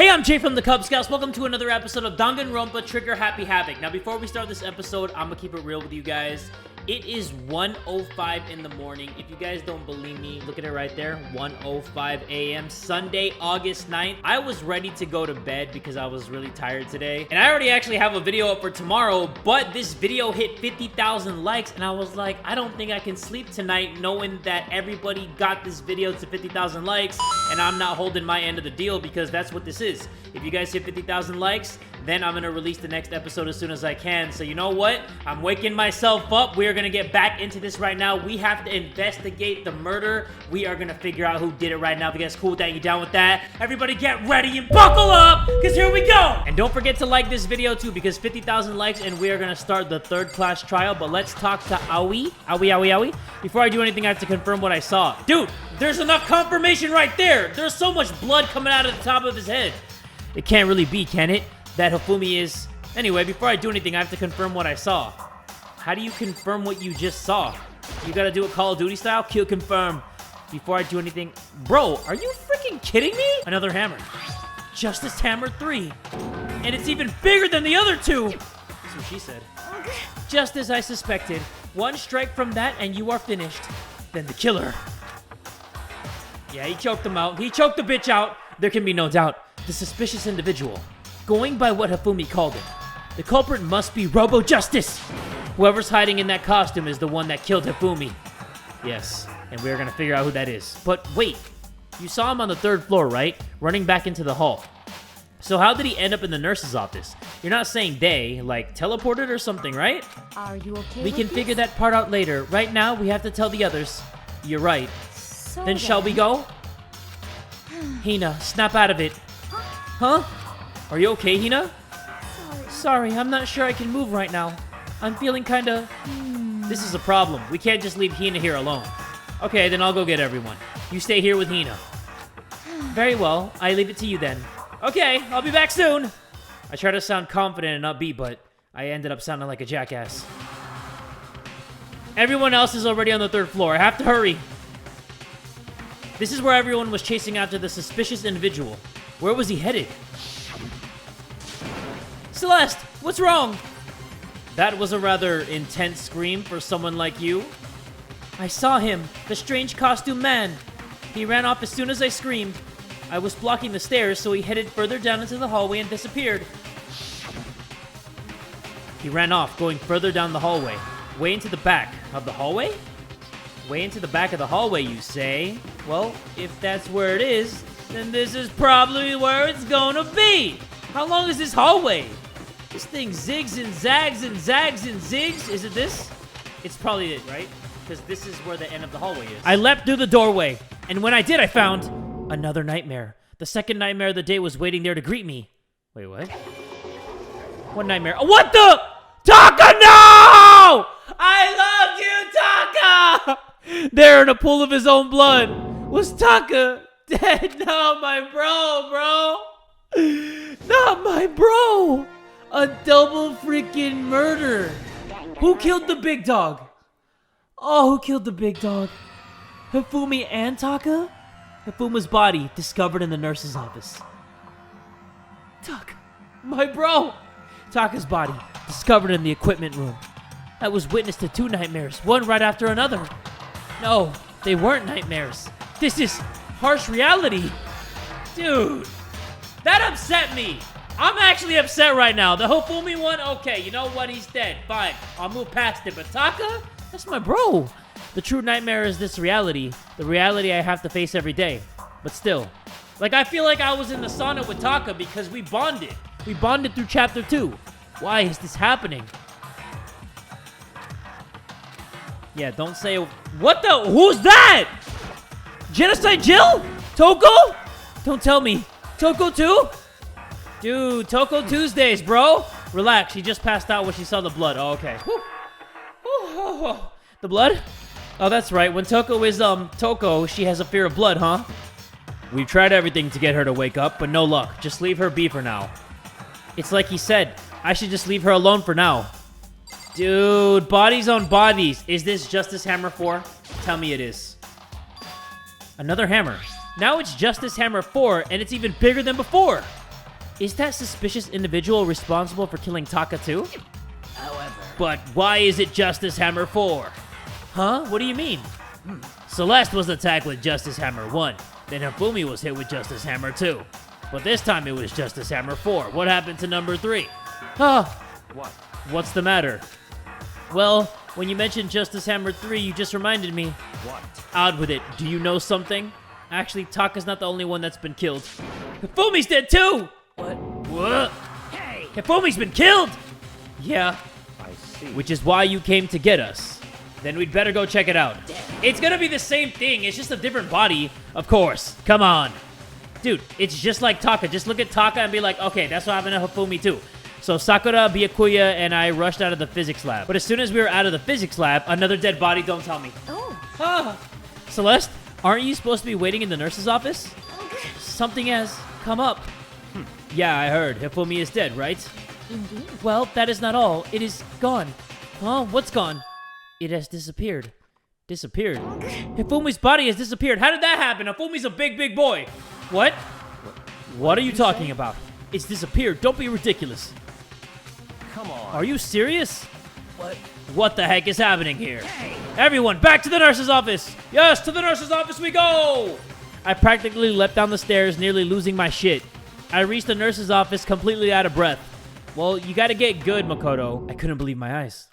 Hey, I'm Jay from the Kubz Scouts. Welcome to another episode of Danganronpa Trigger Happy Havoc. Now, before we start this episode, I'm gonna keep it real with you guys. It is 1:05 in the morning. If you guys don't believe me, look at it right there. 1:05 a.m. Sunday, August 9th. I was ready to go to bed because I was really tired today. And I already actually have a video up for tomorrow, but this video hit 50,000 likes, and I was like, I don't think I can sleep tonight knowing that everybody got this video to 50,000 likes, and I'm not holding my end of the deal because that's what this is. If you guys hit 50,000 likes, then I'm gonna release the next episode as soon as I can. So you know what? I'm waking myself up. We are gonna get back into this right now. We have to investigate the murder. We are gonna figure out who did it right now. If you guys cool with that, you down with that? Everybody get ready and buckle up, because here we go! And don't forget to like this video too, because 50,000 likes and we are gonna start the third class trial. But let's talk to Aoi. Before I do anything, I have to confirm what I saw. Dude, there's enough confirmation right there. There's so much blood coming out of the top of his head. It can't really be, can it? That Hifumi is... Anyway, before I do anything, I have to confirm what I saw. How do you confirm what you just saw? You gotta do it Call of Duty style? Kill confirm. Before I do anything... Bro, are you freaking kidding me? Another hammer. Justice Hammer 3. And it's even bigger than the other two. That's what she said. Just as I suspected. One strike from that and you are finished. Then the killer. Yeah, he choked him out. He choked the bitch out. There can be no doubt. The suspicious individual. Going by what Hifumi called it, the culprit must be Robo Justice. Whoever's hiding in that costume is the one that killed Hifumi. Yes, and we're gonna figure out who that is. But wait, you saw him on the 3rd floor, right? Running back into the hall. So how did he end up in the nurse's office? You're not saying they, like, teleported or something, right? Are you okay? We can figure that part out later. Right now, we have to tell the others. You're right. Then shall we go? Hina, snap out of it. Huh? Are you okay, Hina? Sorry, I'm not sure I can move right now. I'm feeling kinda... This is a problem. We can't just leave Hina here alone. Okay, then I'll go get everyone. You stay here with Hina. Very well. I leave it to you then. Okay, I'll be back soon. I try to sound confident and upbeat, but I ended up sounding like a jackass. Everyone else is already on the 3rd floor. I have to hurry. This is where everyone was chasing after the suspicious individual. Where was he headed? Celeste, what's wrong? That was a rather intense scream for someone like you. I saw him, the strange costume man. He ran off as soon as I screamed. I was blocking the stairs, so he headed further down into the hallway and disappeared. He ran off, going further down the hallway. Way into the back of the hallway? Way into the back of the hallway, you say? Well, if that's where it is, then this is probably where it's gonna be. How long is this hallway? This thing zigs and zags and zags and zigs. Is it this? It's probably it, right? Because this is where the end of the hallway is. I leapt through the doorway, and when I did, I found another nightmare. The second nightmare of the day was waiting there to greet me. Wait, what? What nightmare? Oh, what the? Taka, no! I love you, Taka! There in a pool of his own blood was Taka. Dead. No, my bro. Not my bro. A double freaking murder. Who killed the big dog? Oh, who killed the big dog? Hifumi and Taka? Hifumi's body discovered in the nurse's office. Taka, my bro. Taka's body discovered in the equipment room. I was witness to 2 nightmares, one right after another. No, they weren't nightmares. This is harsh reality. Dude, that upset me. I'm actually upset right now. The Hifumi one, okay, you know what? He's dead. Fine, I'll move past it. But Taka? That's my bro. The true nightmare is this reality. The reality I have to face every day. But still, like, I feel like I was in the sauna with Taka because we bonded. We bonded through chapter 2. Why is this happening? Yeah, don't say... What the... Who's that? Genocide Jill? Toko? Don't tell me. Toko too? Dude, Toko Tuesdays, bro. Relax, she just passed out when she saw the blood. Oh, okay. The blood? Oh, that's right. When Toko is, Toko, she has a fear of blood, huh? We've tried everything to get her to wake up, but no luck. Just leave her be for now. It's like he said. I should just leave her alone for now. Dude, bodies on bodies. Is this Justice Hammer 4? Tell me it is. Another hammer. Now it's Justice Hammer 4, and it's even bigger than before. Is that suspicious individual responsible for killing Taka too? However... But why is it Justice Hammer 4? Huh? What do you mean? Celeste was attacked with Justice Hammer 1. Then Hifumi was hit with Justice Hammer 2. But this time it was Justice Hammer 4. What happened to number 3? Huh? What? What's the matter? Well, when you mentioned Justice Hammer 3, you just reminded me. What? Out with it. Do you know something? Actually, Taka's not the only one that's been killed. Hifumi's dead too! What? Hey! Hifumi's been killed! Yeah, I see. which is why you came to get us. Then we'd better go check it out. It's gonna be the same thing, it's just a different body. Of course, come on. Dude, it's just like Taka. Just look at Taka and be like, okay, that's what happened to Hifumi too. So Sakura, Byakuya, and I rushed out of the physics lab. But as soon as we were out of the physics lab, another dead body, don't tell me. Oh. Celeste, aren't you supposed to be waiting in the nurse's office? Something has come up. Yeah, I heard. Hifumi is dead, right? Indeed. Well, that is not all. It is gone. Huh? What's gone? It has disappeared. Disappeared? Hifumi's body has disappeared. How did that happen? Hifumi's a big, big boy. What? What are you talking about? It's disappeared. Don't be ridiculous. Come on. Are you serious? What? What the heck is happening here? Everyone, back to the nurse's office! Yes, to the nurse's office we go! I practically leapt down the stairs, nearly losing my shit. I reached the nurse's office completely out of breath. Well, you gotta get good, Makoto. I couldn't believe my eyes.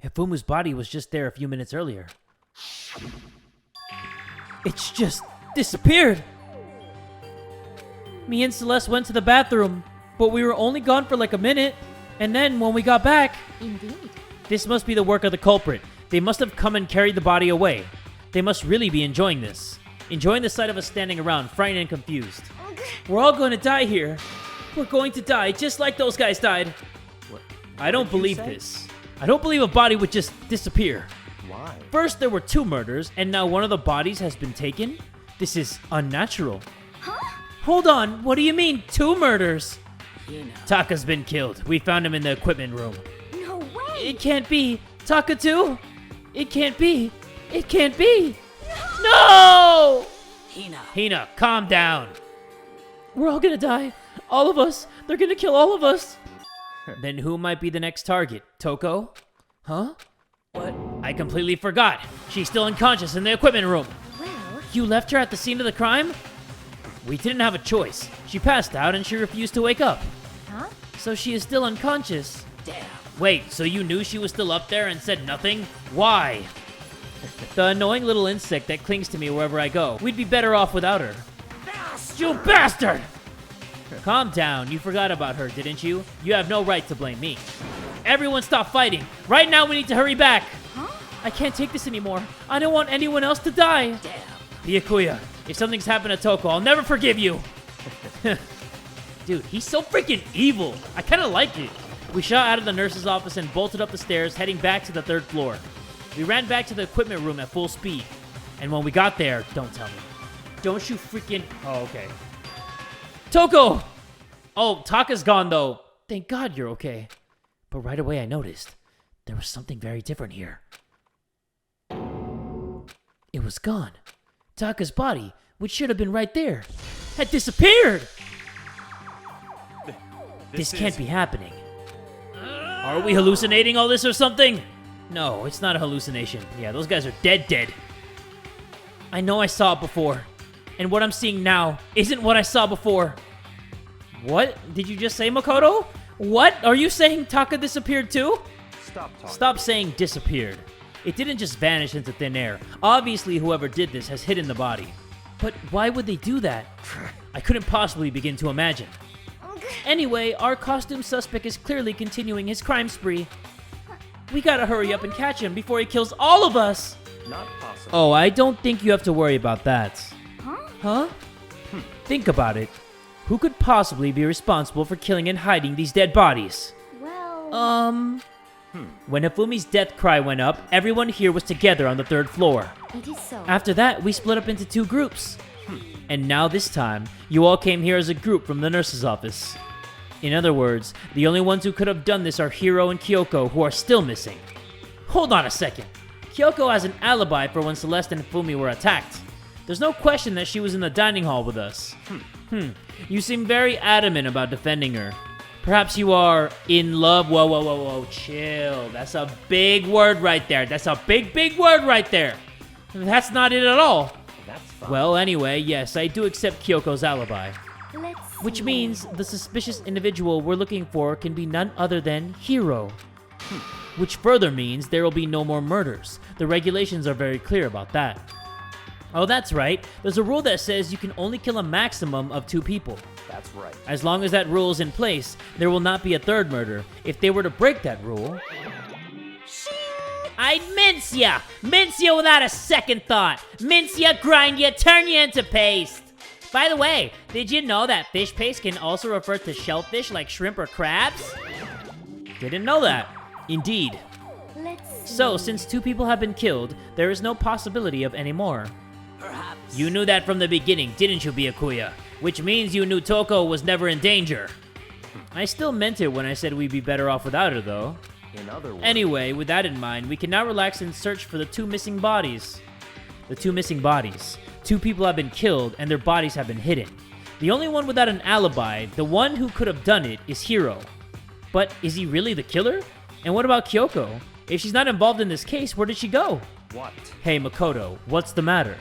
Hifumu's body was just there a few minutes earlier. It's just disappeared! Me and Celeste went to the bathroom, but we were only gone for like a minute. And then when we got back... Indeed. This must be the work of the culprit. They must have come and carried the body away. They must really be enjoying this. Enjoying the sight of us standing around, frightened and confused. We're all going to die here. We're going to die just like those guys died. What? I don't What did you believe say? this. I don't believe a body would just disappear. Why? First, there were 2 murders, and now one of the bodies has been taken? This is unnatural. Huh? Hold on, what do you mean, 2 murders? You know. Taka's been killed. We found him in the equipment room. No way. It can't be. Taka too? It can't be. It can't be. No! Hina, calm down. We're all gonna die. All of us. They're gonna kill all of us. Then who might be the next target? Toko? Huh? What? I completely forgot. She's still unconscious in the equipment room. Well, You left her at the scene of the crime? We didn't have a choice. She passed out and she refused to wake up. huh? So she is still unconscious. Damn. Wait, so you knew she was still up there and said nothing? Why? The annoying little insect that clings to me wherever I go. We'd be better off without her. You bastard! Calm down. You forgot about her, didn't you? You have no right to blame me. Everyone stop fighting. Right now we need to hurry back. Huh? I can't take this anymore. I don't want anyone else to die. Damn. Byakuya, if something's happened to Toko, I'll never forgive you. Dude, he's so freaking evil. I kind of like it. We shot out of the nurse's office and bolted up the stairs, heading back to the 3rd floor. We ran back to the equipment room at full speed. And when we got there, don't tell me. Don't you freaking... Oh, okay. Toko! Oh, Taka's gone, though. Thank God you're okay. But right away I noticed there was something very different here. It was gone. Taka's body, which should have been right there, had disappeared! This can't be happening. Are we hallucinating all this or something? No, it's not a hallucination. Yeah, those guys are dead. I know I saw it before. And what I'm seeing now isn't what I saw before. What? Did you just say, Makoto? What? Are you saying Taka disappeared too? Stop talking. Stop saying disappeared. It didn't just vanish into thin air. Obviously, whoever did this has hidden the body. But why would they do that? I couldn't possibly begin to imagine. Anyway, our costume suspect is clearly continuing his crime spree. We gotta hurry up and catch him before he kills all of us! Not possible. Oh, I don't think you have to worry about that. Huh? Huh? Think about it. Who could possibly be responsible for killing and hiding these dead bodies? Well, When Hifumi's death cry went up, everyone here was together on the 3rd floor. it is so. After that, we split up into 2 groups. And now this time, you all came here as a group from the nurse's office. In other words, the only ones who could have done this are Hiro and Kyoko, who are still missing. Hold on a second. Kyoko has an alibi for when Celeste and Hifumi were attacked. There's no question that she was in the dining hall with us. You seem very adamant about defending her. Perhaps you are in love. Whoa, whoa, whoa, whoa. Chill. That's a big word right there. That's a big, big word right there. That's not it at all. That's fine. Well, anyway, yes, I do accept Kyoko's alibi. Let's Which see. means the suspicious individual we're looking for can be none other than Hiro. Which further means there will be no more murders. The regulations are very clear about that. Oh, that's right. There's a rule that says you can only kill a maximum of 2 people. That's right. As long as that rule is in place, there will not be a third murder. If they were to break that rule, I'd mince ya! Mince ya without a second thought. Mince ya, grind ya, turn ya into paste. By the way, did you know that fish paste can also refer to shellfish like shrimp or crabs? Didn't know that. Indeed. Let's see. So, since 2 people have been killed, there is no possibility of any more. Perhaps. You knew that from the beginning, didn't you, Byakuya? Which means you knew Toko was never in danger. I still meant it when I said we'd be better off without her, though. In other words. Anyway, with that in mind, we can now relax and search for the 2 missing bodies. The 2 missing bodies. 2 people have been killed, and their bodies have been hidden. The only one without an alibi, the one who could have done it, is Hiro. But is he really the killer? And what about Kyoko? If she's not involved in this case, where did she go? What? Hey, Makoto, what's the matter?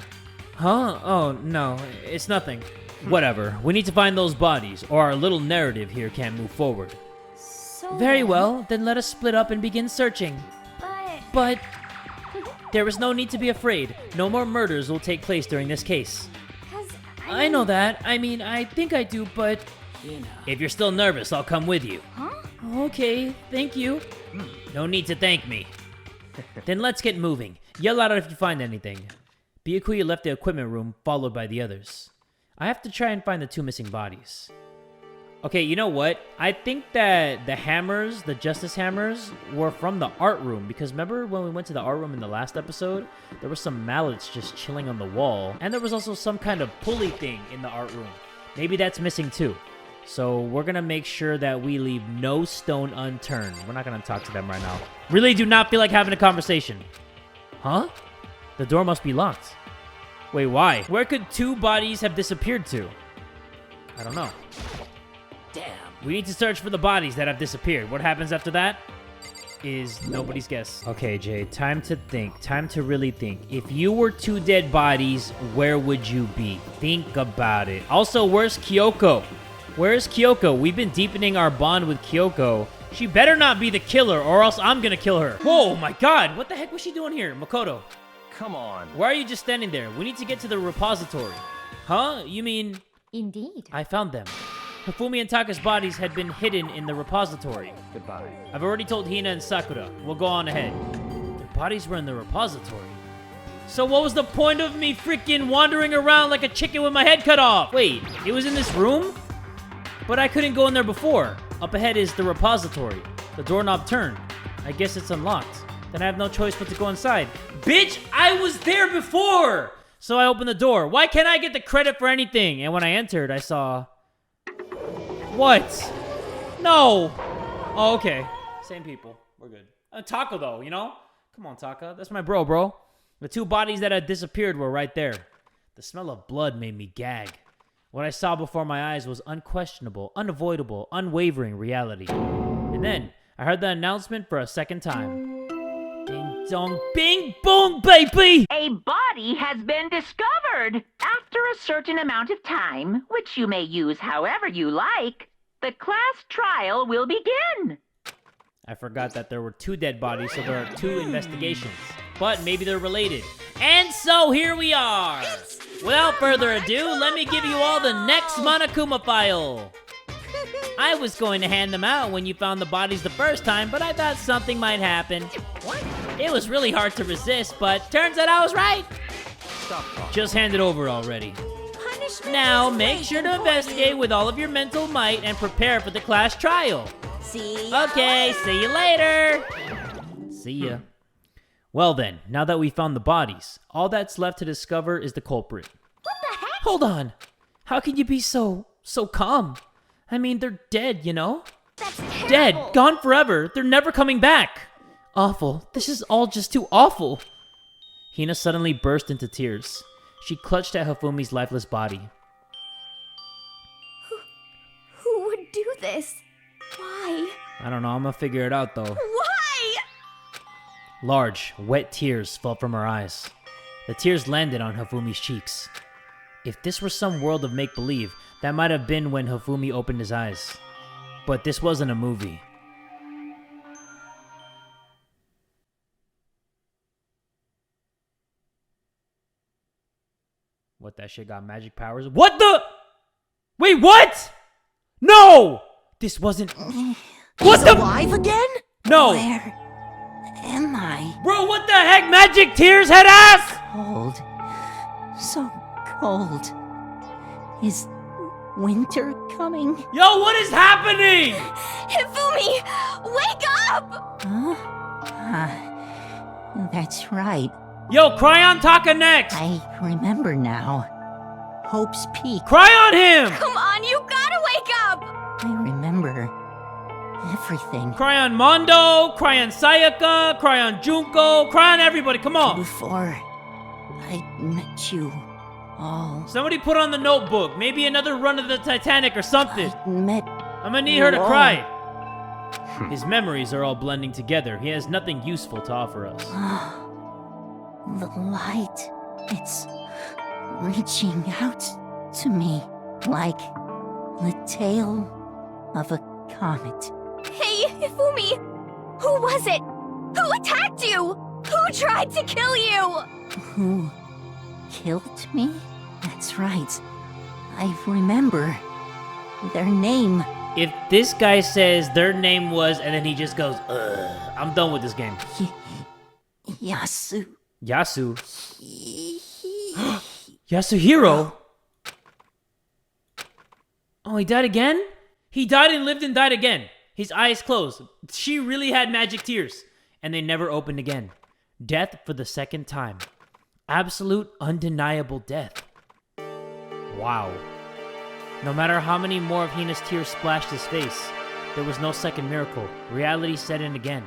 Huh? Oh, no, it's nothing. Whatever, we need to find those bodies, or our little narrative here can't move forward. So Very well, then let us split up and begin searching. But But there is no need to be afraid. No more murders will take place during this case. 'cause I know that. I mean, I think I do, but You know. if you're still nervous, I'll come with you. Huh? Okay, thank you. No need to thank me. Then let's get moving. Yell out if you find anything. Byakuya left the equipment room, followed by the others. I have to try and find the 2 missing bodies. Okay, you know what? I think that the hammers, the justice hammers, were from the art room. Because remember when we went to the art room in the last episode? There were some mallets just chilling on the wall. And there was also some kind of pulley thing in the art room. Maybe that's missing too. So we're going to make sure that we leave no stone unturned. We're not going to talk to them right now. Really do not feel like having a conversation. Huh? The door must be locked. Wait, why? Where could 2 bodies have disappeared to? I don't know. Damn. We need to search for the bodies that have disappeared. What happens after that is nobody's guess. Okay, Jay, time to think. Time to really think. If you were 2 dead bodies, where would you be? Think about it. Also, where's Kyoko? Where's Kyoko? We've been deepening our bond with Kyoko. She better not be the killer, or else I'm gonna kill her. Whoa, my God. What the heck was she doing here? Makoto, Come on. why are you just standing there? We need to get to the repository. Huh? You mean... indeed. I found them. Hifumi and Taka's bodies had been hidden in the repository. Goodbye. I've already told Hina and Sakura. We'll go on ahead. Their bodies were in the repository. So what was the point of me freaking wandering around like a chicken with my head cut off? Wait, it was in this room? But I couldn't go in there before. Up ahead is the repository. The doorknob turned. I guess it's unlocked. Then I have no choice but to go inside. Bitch, I was there before! So I opened the door. Why can't I get the credit for anything? And when I entered, I saw... What? No! Oh, okay. Same people. We're good. Taka, though, you know? Come on, Taka. That's my bro. The 2 bodies that had disappeared were right there. The smell of blood made me gag. What I saw before my eyes was unquestionable, unavoidable, unwavering reality. And then, I heard the announcement for a second time. Ding dong, bing boom, baby! A body has been discovered. After a certain amount of time, which you may use however you like, the class trial will begin. I forgot that there were 2 dead bodies, so there are 2 investigations. But maybe they're related. And so here we are! Without further ado, let me give you all the next Monokuma file. I was going to hand them out when you found the bodies the first time, but I thought something might happen. What? It was really hard to resist, but turns out I was right. Stop talking. Just hand it over already. Punishment Now, is make waiting sure to for investigate you. with all of your mental might and prepare for the class trial. See? Okay, see you later. See ya. Well then, now that we found the bodies, all that's left to discover is the culprit. What the heck? Hold on. How can you be so calm? I mean, they're dead, you know? That's terrible. Dead, gone forever. They're never coming back. Awful. This is all just too awful. Hina suddenly burst into tears. She clutched at Hifumi's lifeless body. do this? Why? I don't know, I'm gonna figure it out though. Why? Large, wet tears fell from her eyes. The tears landed on Hifumi's cheeks. If this were some world of make-believe, that might have been when Hifumi opened his eyes. But this wasn't a movie. What, that shit got magic powers? What the? Wait, what? No! This wasn't... What the? Alive again? No! Where am I? Bro, what the heck? Magic tears, head ass? Cold. So cold. Is winter coming? Yo, what is happening? Hifumi, wake up! Huh? That's right. Yo, cry on Taka next. I remember now. Hope's Peak. Cry on him. Come on, you gotta wake up! I remember everything. Cry on Mondo, cry on Sayaka, cry on Junko, cry on everybody, come on. Before I met you all. Somebody put on the notebook, maybe another run of the Titanic or something. I met I'm gonna need her to cry. His memories are all blending together. He has nothing useful to offer us. the light. It's reaching out to me like the tail of a comet. Hey, Hifumi! Who was it? Who attacked you? Who tried to kill you? Who killed me? That's right. I remember their name. If this guy says their name was, and then he just goes, ugh, I'm done with this game. Yasu. Yasu. Yasuhiro? Oh, he died again? He died and lived and died again. His eyes closed. She really had magic tears. And they never opened again. Death for the second time. Absolute, undeniable death. Wow. No matter how many more of Hina's tears splashed his face, there was no second miracle. Reality set in again.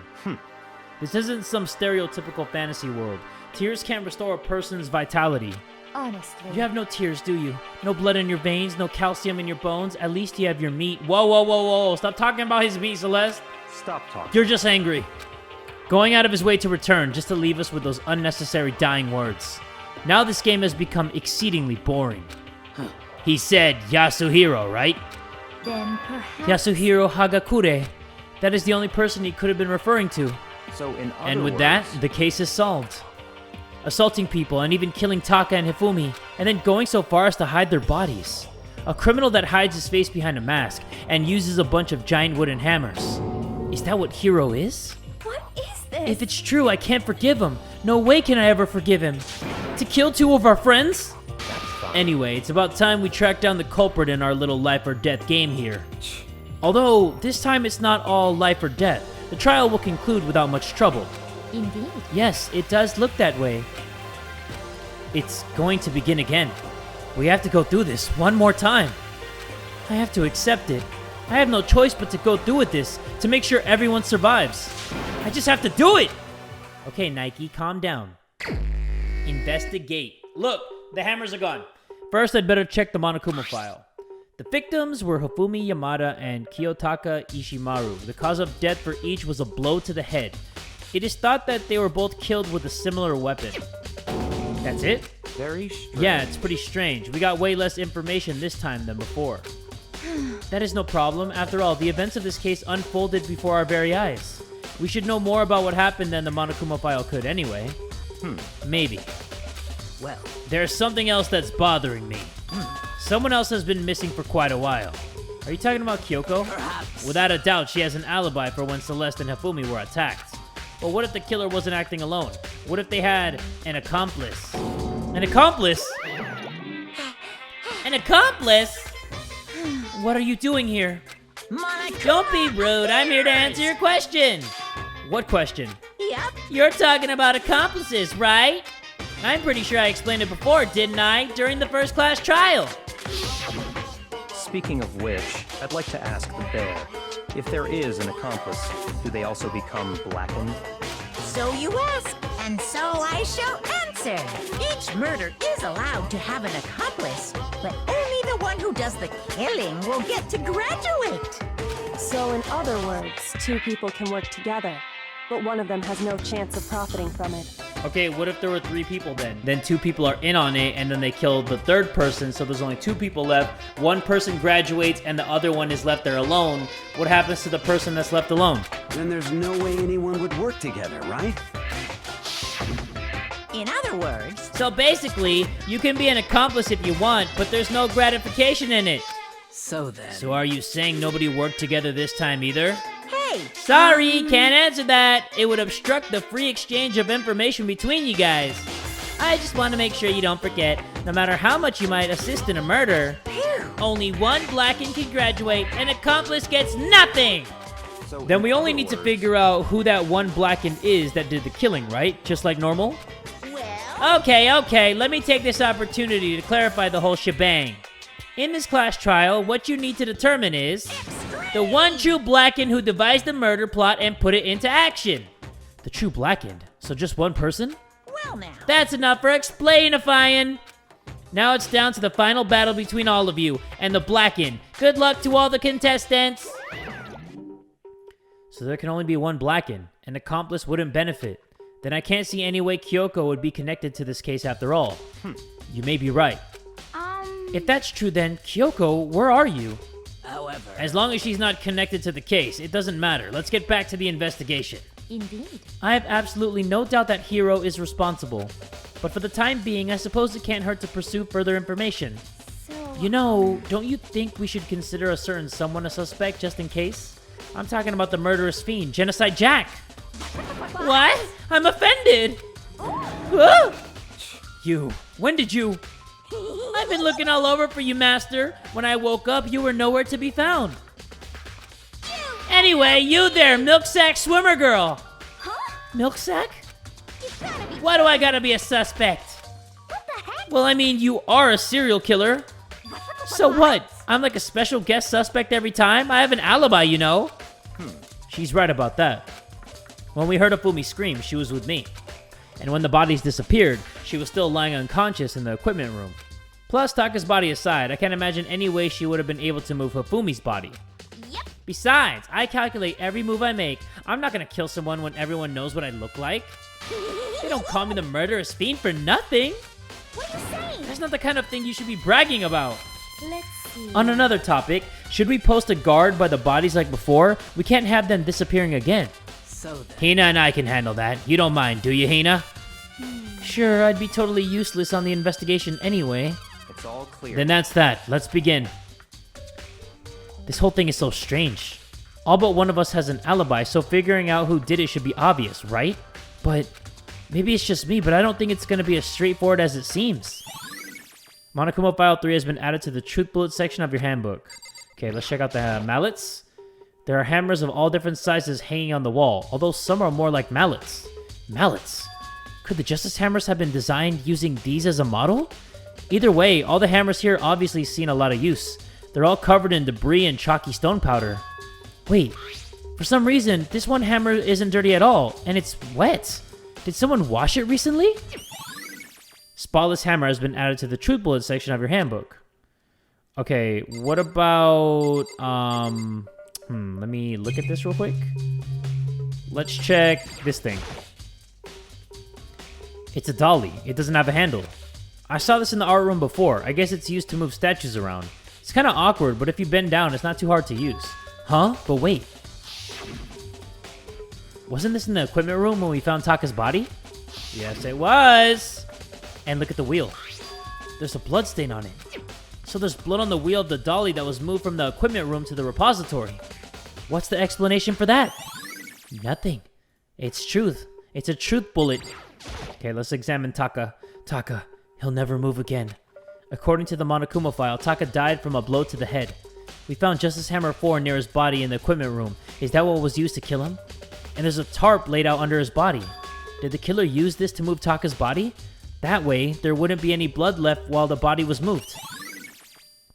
This isn't some stereotypical fantasy world. Tears can't restore a person's vitality. Honestly. You have no tears, do you? No blood in your veins, no calcium in your bones. At least you have your meat. Whoa, whoa, whoa, whoa. Stop talking about his meat, Celeste. Stop talking. You're just angry. Going out of his way to return just to leave us with those unnecessary dying words. Now this game has become exceedingly boring. He said Yasuhiro, right? Then perhaps... Yasuhiro Hagakure. That is the only person he could have been referring to. So in other And with words, that, the case is solved. Assaulting people and even killing Taka and Hifumi, and then going so far as to hide their bodies. A criminal that hides his face behind a mask and uses a bunch of giant wooden hammers. Is that what Hiro is? What is this? If it's true, I can't forgive him. No way can I ever forgive him. To kill two of our friends? Anyway, it's about time we track down the culprit in our little life or death game here. Although, this time it's not all life or death. The trial will conclude without much trouble. Indeed. Yes, it does look that way. It's going to begin again. We have to go through this one more time. I have to accept it. I have no choice but to go through with this to make sure everyone survives. I just have to do it! Okay, Nike, calm down. Investigate. Look, the hammers are gone. First, I'd better check the Monokuma file. The victims were Hifumi Yamada and Kiyotaka Ishimaru. The cause of death for each was a blow to the head. It is thought that they were both killed with a similar weapon. That's it? very strange. Yeah, it's pretty strange. We got way less information this time than before. That is no problem. After all, the events of this case unfolded before our very eyes. We should know more about what happened than the Monokuma file could anyway. Maybe. Well, There's something else that's bothering me. Someone else has been missing for quite a while. Are you talking about Kyoko? Perhaps. Without a doubt, she has an alibi for when Celeste and Hifumi were attacked. But what if the killer wasn't acting alone? What if they had an accomplice? An accomplice? An accomplice? What are you doing here? Don't be rude. I'm here to answer your question. What question? Yep. You're talking about accomplices, right? I'm pretty sure I explained it before, didn't I? During the first class trial. speaking of which, I'd like to ask the bear, if there is an accomplice, do they also become blackened? So you ask, and so I shall answer. Each murder is allowed to have an accomplice, but only the one who does the killing will get to graduate. So in other words, two people can work together, but one of them has no chance of profiting from it. Okay, what if there were 3 people then? Then 2 people are in on it, and then they kill the 3rd person, so there's only 2 people left. One person graduates, and the other one is left there alone. What happens to the person that's left alone? Then there's no way anyone would work together, right? In other words, So basically, you can be an accomplice if you want, but there's no gratification in it. So then... So are you saying nobody worked together this time either? hey, Sorry, can't answer that. It would obstruct the free exchange of information between you guys. I just want to make sure you don't forget, no matter how much you might assist in a murder, only one blackened can graduate, an accomplice gets nothing! So Then we only need to figure out who that one blackened is that did the killing, right? Just like normal? well, Okay, let me take this opportunity to clarify the whole shebang. In this class trial, what you need to determine is the one true blackened who devised the murder plot and put it into action. The true blackened? So just one person? well now. That's enough for explainifying. Now it's down to the final battle between all of you and the blackened. Good luck to all the contestants. So there can only be one blackened. An accomplice wouldn't benefit. Then I can't see any way Kyoko would be connected to this case after all. You may be right. If that's true, then Kyoko, where are you? However... As long as she's not connected to the case, it doesn't matter. Let's get back to the investigation. Indeed. I have absolutely no doubt that Hiro is responsible. But for the time being, I suppose it can't hurt to pursue further information. So... You know, don't you think we should consider a certain someone a suspect just in case? I'm talking about the murderous fiend, Genocide Jack. What? I'm offended. Ah! You, when did you... I've been looking all over for you, Master. When I woke up, you were nowhere to be found. Anyway, you there, milksack swimmer girl. Huh? Milksack? You gotta be... Why do I gotta be a suspect? What the heck? Well, I mean, you are a serial killer. So what? I'm like a special guest suspect every time? I have an alibi, you know. She's right about that. When we heard Hifumi scream, she was with me. And when the bodies disappeared, she was still lying unconscious in the equipment room. Plus, Taka's body aside, I can't imagine any way she would have been able to move Hifumi's body. Yep. Besides, I calculate every move I make. I'm not gonna kill someone when everyone knows what I look like. They don't call me the murderous fiend for nothing. What are you saying? That's not the kind of thing you should be bragging about. Let's see. On another topic, should we post a guard by the bodies like before? We can't have them disappearing again. So then... Hina and I can handle that. You don't mind, do you, Hina? Sure, I'd be totally useless on the investigation anyway. It's all clear. Then that's that. Let's begin. This whole thing is so strange. All but one of us has an alibi, so figuring out who did it should be obvious, right? But maybe it's just me, but I don't think it's going to be as straightforward as it seems. Monokuma File 3 has been added to the Truth Bullet section of your handbook. Okay, let's check out the mallets. There are hammers of all different sizes hanging on the wall, although some are more like mallets. Mallets? Could the Justice Hammers have been designed using these as a model? Either way, all the hammers here obviously seen a lot of use. They're all covered in debris and chalky stone powder. Wait, for some reason, this one hammer isn't dirty at all, and it's wet. Did someone wash it recently? Spotless hammer has been added to the Truth Bullet section of your handbook. Okay, what about, let me look at this real quick. Let's check this thing. It's a dolly. It doesn't have a handle. I saw this in the art room before. I guess it's used to move statues around. It's kind of awkward, but if you bend down, it's not too hard to use. Huh? But wait. Wasn't this in the equipment room when we found Taka's body? Yes, it was. And look at the wheel. There's a blood stain on it. So there's blood on the wheel of the dolly that was moved from the equipment room to the repository. What's the explanation for that? Nothing. It's truth. It's a truth bullet. Okay, let's examine Taka. Taka, he'll never move again. According to the Monokuma file, Taka died from a blow to the head. We found Justice Hammer 4 near his body in the equipment room. Is that what was used to kill him? And there's a tarp laid out under his body. Did the killer use this to move Taka's body? That way, there wouldn't be any blood left while the body was moved.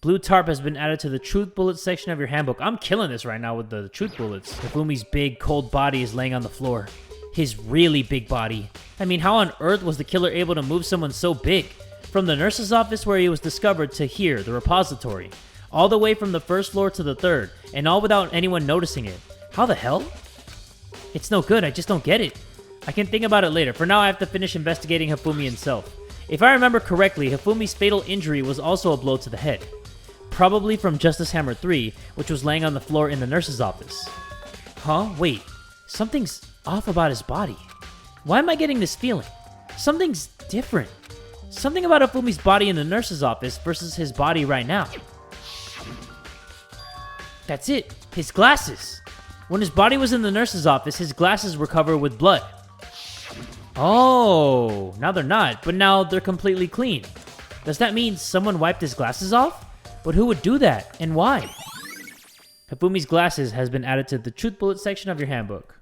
Blue tarp has been added to the Truth Bullet section of your handbook. I'm killing this right now with the Truth Bullets. Hifumi's big, cold body is laying on the floor. His really big body. I mean, how on earth was the killer able to move someone so big? From the nurse's office where he was discovered to here, the repository. All the way from the first floor to the third, and all without anyone noticing it. How the hell? It's no good, I just don't get it. I can think about it later. For now, I have to finish investigating Hifumi himself. If I remember correctly, Hifumi's fatal injury was also a blow to the head. Probably from Justice Hammer 3, which was laying on the floor in the nurse's office. Huh? Wait. Something's off about his body. Why am I getting this feeling? Something's different. Something about Hifumi's body in the nurse's office versus his body right now. That's it. His glasses. When his body was in the nurse's office, his glasses were covered with blood. Oh, now they're not, but now they're completely clean. Does that mean someone wiped his glasses off? But who would do that, and why? Hifumi's glasses has been added to the truth bullet section of your handbook.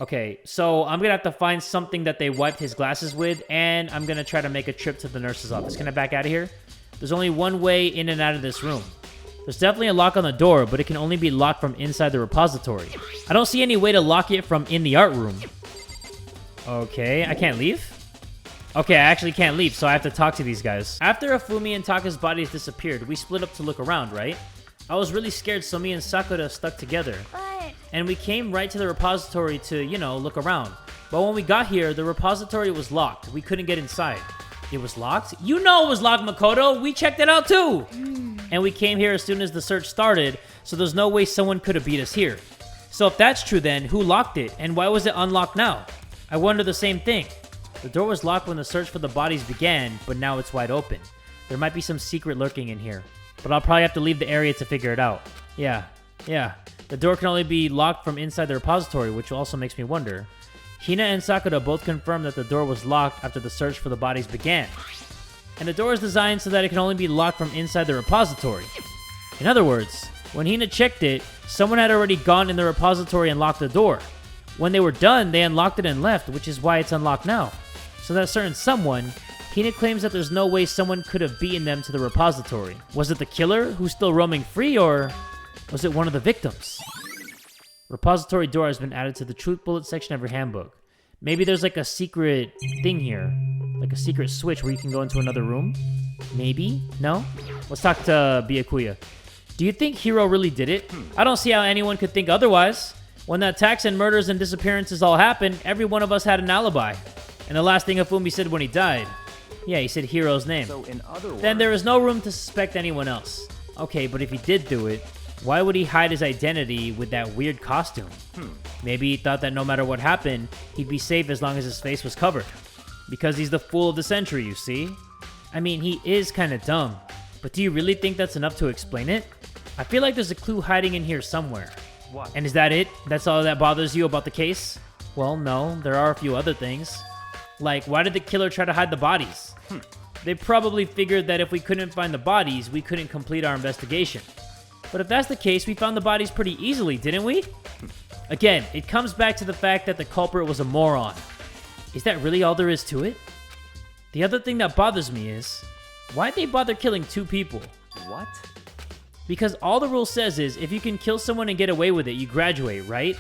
Okay, so I'm gonna have to find something that they wiped his glasses with, and I'm gonna try to make a trip to the nurse's office. Can I back out of here? There's only one way in and out of this room. There's definitely a lock on the door, but it can only be locked from inside the repository. I don't see any way to lock it from in the art room. Okay, I can't leave? Okay, I actually can't leave, so I have to talk to these guys. After Hifumi and Taka's bodies disappeared, we split up to look around, right? I was really scared, so me and Sakura stuck together. And we came right to the repository to, you know, look around. But when we got here, the repository was locked. We couldn't get inside. It was locked? You know it was locked, Makoto! We checked it out too! And we came here as soon as the search started, so there's no way someone could have beat us here. So if that's true then, who locked it? And why was it unlocked now? I wonder the same thing. The door was locked when the search for the bodies began, but now it's wide open. There might be some secret lurking in here. But I'll probably have to leave the area to figure it out. Yeah. The door can only be locked from inside the repository, which also makes me wonder. Hina and Sakura both confirmed that the door was locked after the search for the bodies began. And the door is designed so that it can only be locked from inside the repository. In other words, when Hina checked it, someone had already gone in the repository and locked the door. When they were done, they unlocked it and left, which is why it's unlocked now. So that certain someone, Hina claims that there's no way someone could have beaten them to the repository. Was it the killer who's still roaming free, or was it one of the victims? Repository door has been added to the truth bullet section of your handbook. Maybe there's like a secret thing here. Like a secret switch where you can go into another room? Maybe? No? Let's talk to Byakuya. Do you think Hiro really did it? I don't see how anyone could think otherwise. When the attacks and murders and disappearances all happened, every one of us had an alibi. And the last thing Hifumi said when he died. Yeah, he said Hiro's name. So in other words, then there is no room to suspect anyone else. Okay, but if he did do it, why would he hide his identity with that weird costume? Maybe he thought that no matter what happened, he'd be safe as long as his face was covered. Because he's the fool of the century, you see? I mean, he is kind of dumb. But do you really think that's enough to explain it? I feel like there's a clue hiding in here somewhere. What? And is that it? That's all that bothers you about the case? Well, no, there are a few other things. Like, why did the killer try to hide the bodies? They probably figured that if we couldn't find the bodies, we couldn't complete our investigation. But if that's the case, we found the bodies pretty easily, didn't we? Again, it comes back to the fact that the culprit was a moron. Is that really all there is to it? The other thing that bothers me is, why'd they bother killing 2 people? What? Because all the rule says is, if you can kill someone and get away with it, you graduate, right?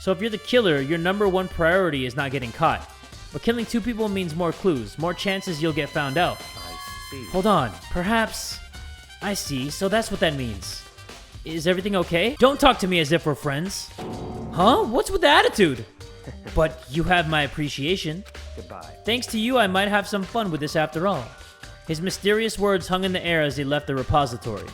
So if you're the killer, your number 1 priority is not getting caught. But killing 2 people means more clues, more chances you'll get found out. I see. Hold on, perhaps... I see, so that's what that means. Is everything okay? Don't talk to me as if we're friends. Huh? What's with the attitude? But you have my appreciation. Goodbye. Thanks to you, I might have some fun with this after all. His mysterious words hung in the air as he left the repository.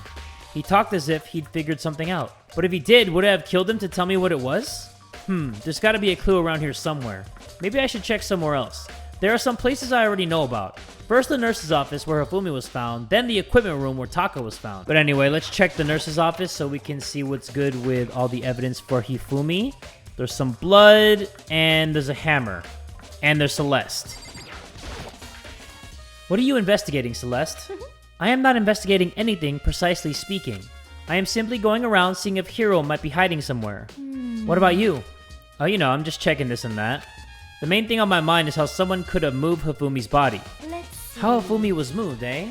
He talked as if he'd figured something out. But if he did, would I have killed him to tell me what it was? There's gotta be a clue around here somewhere. Maybe I should check somewhere else. There are some places I already know about. First the nurse's office where Hifumi was found, then the equipment room where Taka was found. But anyway, let's check the nurse's office so we can see what's good with all the evidence for Hifumi. There's some blood, and there's a hammer. And there's Celeste. What are you investigating, Celeste? I am not investigating anything, precisely speaking. I am simply going around seeing if Hiro might be hiding somewhere. What about you? Oh, you know, I'm just checking this and that. The main thing on my mind is how someone could have moved Hifumi's body. Let's see. How Hifumi was moved, eh?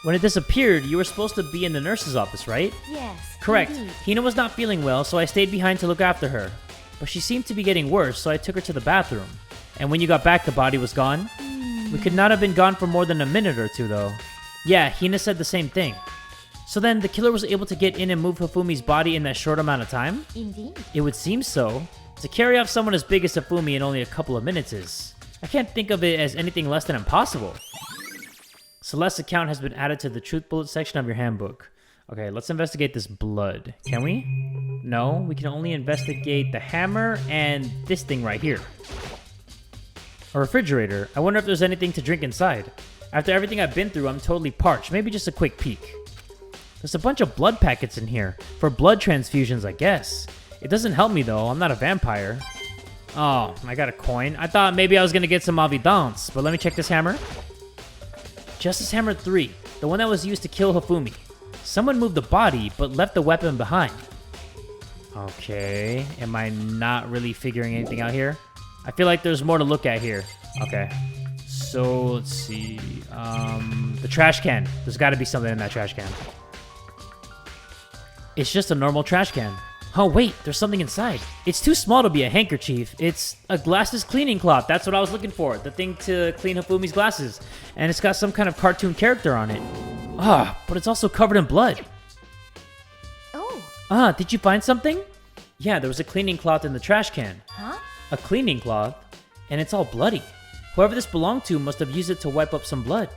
When it disappeared, you were supposed to be in the nurse's office, right? Yes. Correct. Indeed. Hina was not feeling well, so I stayed behind to look after her. But she seemed to be getting worse, so I took her to the bathroom. And when you got back, the body was gone? We could not have been gone for more than a minute or two, though. Yeah, Hina said the same thing. So then, the killer was able to get in and move Hifumi's body in that short amount of time? Indeed. It would seem so. To carry off someone as big as Hifumi in only a couple of minutes is... I can't think of it as anything less than impossible. Celeste's account has been added to the truth bullet section of your handbook. Okay, let's investigate this blood. Can we? No, we can only investigate the hammer and this thing right here. A refrigerator. I wonder if there's anything to drink inside. After everything I've been through, I'm totally parched. Maybe just a quick peek. There's a bunch of blood packets in here. For blood transfusions, I guess. It doesn't help me, though. I'm not a vampire. Oh, I got a coin. I thought maybe I was going to get some evidence, but let me check this hammer. Justice Hammer 3. The one that was used to kill Hifumi. Someone moved the body, but left the weapon behind. Okay. Am I not really figuring anything out here? I feel like there's more to look at here. Okay. So, let's see. The trash can. There's got to be something in that trash can. It's just a normal trash can. Oh, wait. There's something inside. It's too small to be a handkerchief. It's a glasses cleaning cloth. That's what I was looking for. The thing to clean Hifumi's glasses. And it's got some kind of cartoon character on it. Ah, but it's also covered in blood. Oh. Ah, did you find something? Yeah, there was a cleaning cloth in the trash can. Huh? A cleaning cloth? And it's all bloody. Whoever this belonged to must have used it to wipe up some blood.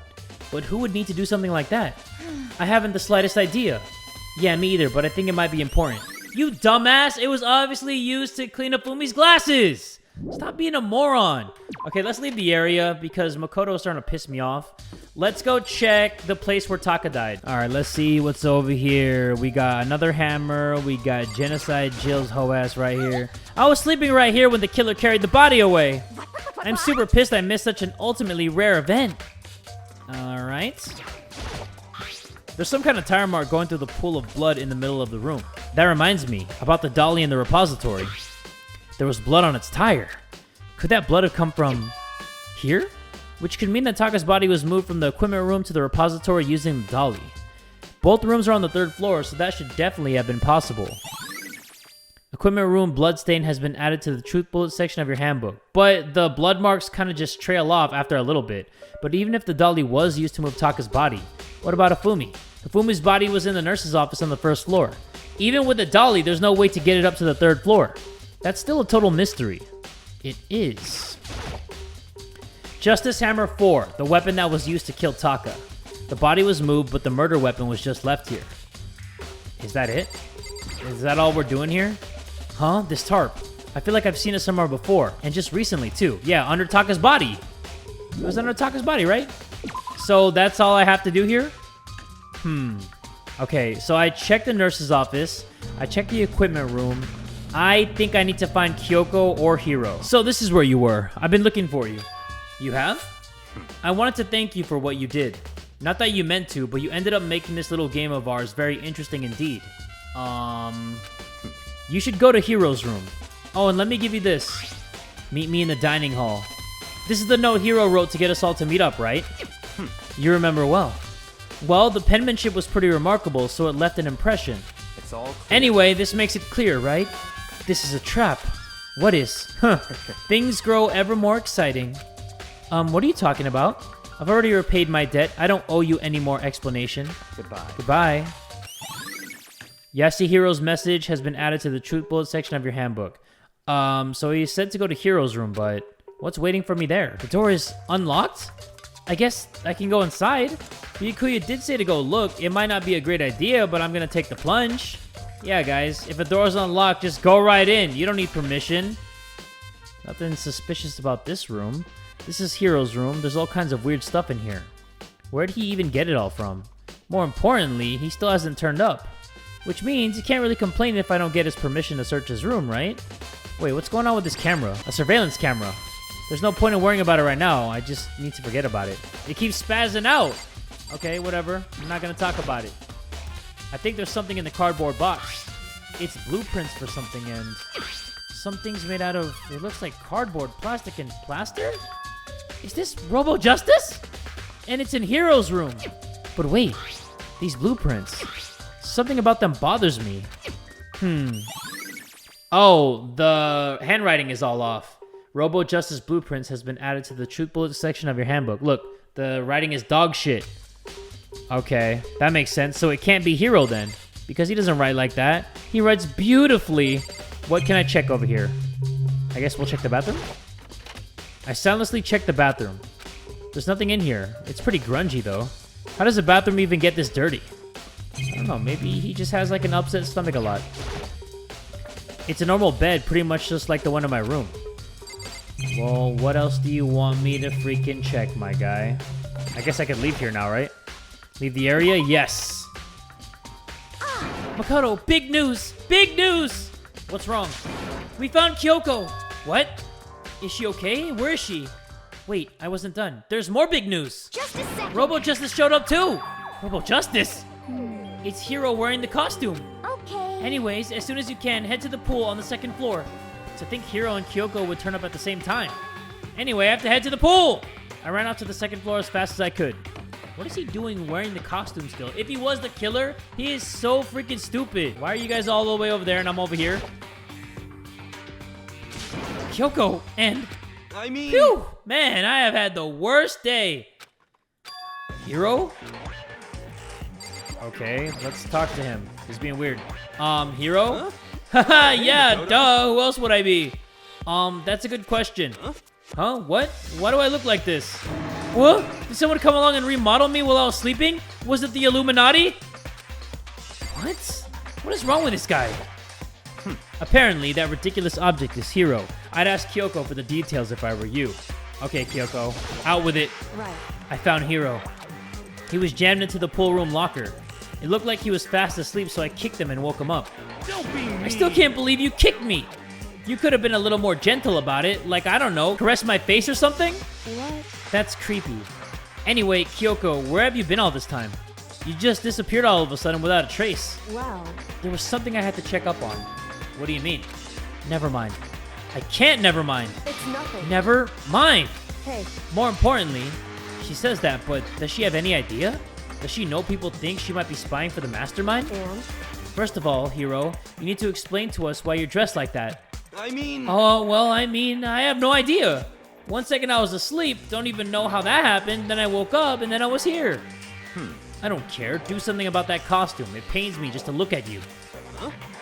But who would need to do something like that? I haven't the slightest idea. Yeah, me either, but I think it might be important. You dumbass! It was obviously used to clean up Fumi's glasses! Stop being a moron! Okay, let's leave the area because Makoto is starting to piss me off. Let's go check the place where Taka died. Alright, let's see what's over here. We got another hammer. We got Genocide Jill's hoe ass right here. I was sleeping right here when the killer carried the body away. I'm super pissed I missed such an ultimately rare event. Alright. There's some kind of tire mark going through the pool of blood in the middle of the room. That reminds me about the dolly in the repository. There was blood on its tire. Could that blood have come from here? Which could mean that Taka's body was moved from the equipment room to the repository using the dolly. Both rooms are on the 3rd floor, so that should definitely have been possible. Equipment room bloodstain has been added to the truth bullet section of your handbook. But the blood marks kind of just trail off after a little bit. But even if the dolly was used to move Taka's body, what about Hifumi? Hifumi's body was in the nurse's office on the 1st floor. Even with the dolly, there's no way to get it up to the 3rd floor. That's still a total mystery. It is. Justice Hammer 4, the weapon that was used to kill Taka. The body was moved, but the murder weapon was just left here. Is that it? Is that all we're doing here? Huh? This tarp. I feel like I've seen it somewhere before, and just recently too. Yeah, under Taka's body. It was under Taka's body, right? So that's all I have to do here? Okay, so I checked the nurse's office. I checked the equipment room. I think I need to find Kyoko or Hiro. So this is where you were. I've been looking for you. You have? I wanted to thank you for what you did. Not that you meant to, but you ended up making this little game of ours very interesting indeed. You should go to Hiro's room. Oh, and let me give you this. Meet me in the dining hall. This is the note Hiro wrote to get us all to meet up, right? You remember well. Well, the penmanship was pretty remarkable, so it left an impression. It's all clear. Anyway, this makes it clear, right? This is a trap. What is? Things grow ever more exciting. What are you talking about? I've already repaid my debt. I don't owe you any more explanation. Goodbye. Goodbye. Yasuhiro's message has been added to the truth bullet section of your handbook. So he said to go to Hiro's room, but what's waiting for me there? The door is unlocked? I guess I can go inside. Byakuya did say to go look. It might not be a great idea, but I'm gonna take the plunge. Yeah, guys, if a door's unlocked, just go right in. You don't need permission. Nothing suspicious about this room. This is Hiro's room. There's all kinds of weird stuff in here. Where'd he even get it all from? More importantly, he still hasn't turned up. Which means he can't really complain if I don't get his permission to search his room, right? Wait, what's going on with this camera? A surveillance camera. There's no point in worrying about it right now. I just need to forget about it. It keeps spazzing out. Okay, whatever. I'm not going to talk about it. I think there's something in the cardboard box. It's blueprints for something, and something's made out of, it looks like cardboard, plastic, and plaster? Is this Robo Justice? And it's in Hiro's room. But wait, these blueprints. Something about them bothers me. Oh, the handwriting is all off. Robo Justice Blueprints has been added to the Truth Bullet section of your handbook. Look, the writing is dog shit. Okay, that makes sense. So it can't be Hiro then, because he doesn't write like that. He writes beautifully. What can I check over here? I guess we'll check the bathroom? I soundlessly checked the bathroom. There's nothing in here. It's pretty grungy, though. How does a bathroom even get this dirty? I don't know, maybe he just has like an upset stomach a lot. It's a normal bed, pretty much just like the one in my room. Well, what else do you want me to freaking check, my guy? I guess I could leave here now, right? Leave the area? Yes. Makoto, big news! Big news! What's wrong? We found Kyoko! What? Is she okay? Where is she? Wait, I wasn't done. There's more big news! Just a second. Robo Justice showed up too! Robo Justice? It's Hiro wearing the costume. Okay. Anyways, as soon as you can, head to the pool on the second floor. To think Hiro and Kyoko would turn up at the same time. Anyway, I have to head to the pool! I ran out to the second floor as fast as I could. What is he doing wearing the costume still? If he was the killer, he is so freaking stupid. Why are you guys all the way over there and I'm over here? Kyoko, and... Phew! Man, I have had the worst day. Hiro? Okay, let's talk to him. He's being weird. Hiro? Haha, yeah, duh, who else would I be? That's a good question. Huh? What? Why do I look like this? What? Did someone come along and remodel me while I was sleeping? Was it the Illuminati? What? What is wrong with this guy? Apparently, that ridiculous object is Hiro. I'd ask Kyoko for the details if I were you. Okay, Kyoko, out with it. Right. I found Hiro. He was jammed into the pool room locker. It looked like he was fast asleep, so I kicked him and woke him up. Don't be mean. I still can't believe you kicked me. You could have been a little more gentle about it, like, I don't know, caress my face or something? What? That's creepy. Anyway, Kyoko, where have you been all this time? You just disappeared all of a sudden without a trace. Well, There was something I had to check up on. What do you mean? Never mind. I can't never mind. it's nothing. Never mind. Hey, More importantly, she says that, but does she have any idea? Does she know people think she might be spying for the mastermind? and? First of all, Hiro, you need to explain to us why you're dressed like that. I I have no idea. 1 second I was asleep, don't even know how that happened, then I woke up and then I was here. I don't care, do something about that costume. It pains me just to look at you.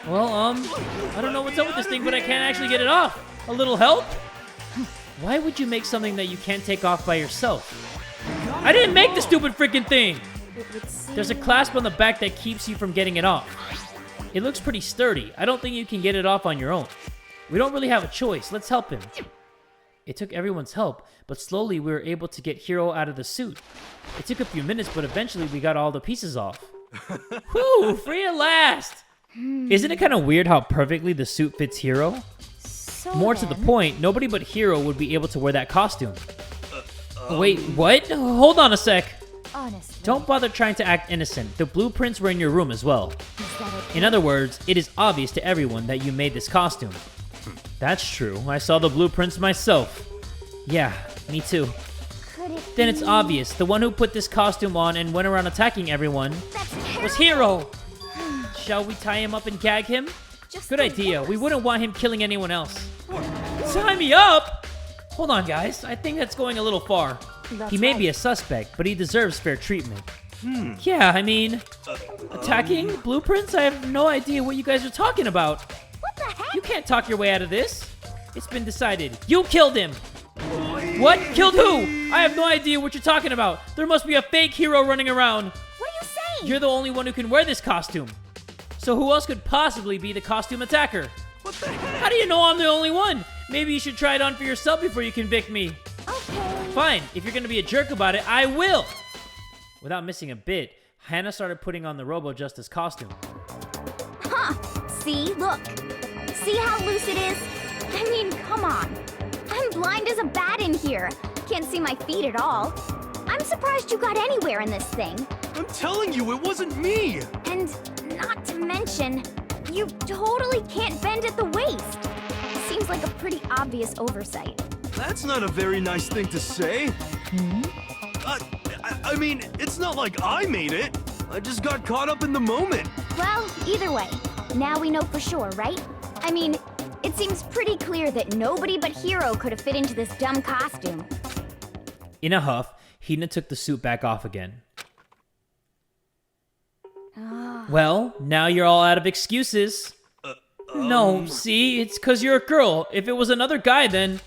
Well, I don't know what's up with this thing, but I can't actually get it off. A little help? Why would you make something that you can't take off by yourself? I didn't make the stupid freaking thing! It would seem... There's a clasp on the back that keeps you from getting it off. It looks pretty sturdy. I don't think you can get it off on your own. We don't really have a choice. Let's help him. It took everyone's help, but slowly we were able to get Hiro out of the suit. It took a few minutes, but eventually we got all the pieces off. Whew, free at last! Isn't it kind of weird how perfectly the suit fits Hiro? So More to the point, nobody but Hiro would be able to wear that costume. Wait, what? Hold on a sec. Honestly. Don't bother trying to act innocent. The blueprints were in your room as well. Is that it? In other words, it is obvious to everyone that you made this costume. That's true. I saw the blueprints myself. Yeah, me too. Could it Then it's be- obvious. The one who put this costume on and went around attacking everyone That's was terrible. Hiro. Shall we tie him up and gag him? Just Good the idea. We worst. wouldn't want him killing anyone else. Tie me up? Hold on, guys. I think that's going a little far. That's He may be right. a suspect, but he deserves fair treatment. Yeah, I mean, attacking blueprints? I have no idea what you guys are talking about. What the heck? You can't talk your way out of this. It's been decided. You killed him. What? Killed who? I have no idea what you're talking about. There must be a fake Hiro running around. What are you saying? You're the only one who can wear this costume. So who else could possibly be the costume attacker? What the heck? How do you know I'm the only one? Maybe you should try it on for yourself before you convict me. Okay. Fine, if you're gonna be a jerk about it, I will! Without missing a bit, Hannah started putting on the Robo Justice costume. Huh. See? Look. See how loose it is? I mean, come on. I'm blind as a bat in here. Can't see my feet at all. I'm surprised you got anywhere in this thing. I'm telling you, it wasn't me! And not to mention, you totally can't bend at the waist. Seems like a pretty obvious oversight. That's not a very nice thing to say. I mean, it's not like I made it. I just got caught up in the moment. Well, either way, now we know for sure, right? I mean, it's seems pretty clear that nobody but Hiro could have fit into this dumb costume. In a huff, Hina took the suit back off again. Well, now you're all out of excuses. No, see, it's because you're a girl. If it was another guy, then...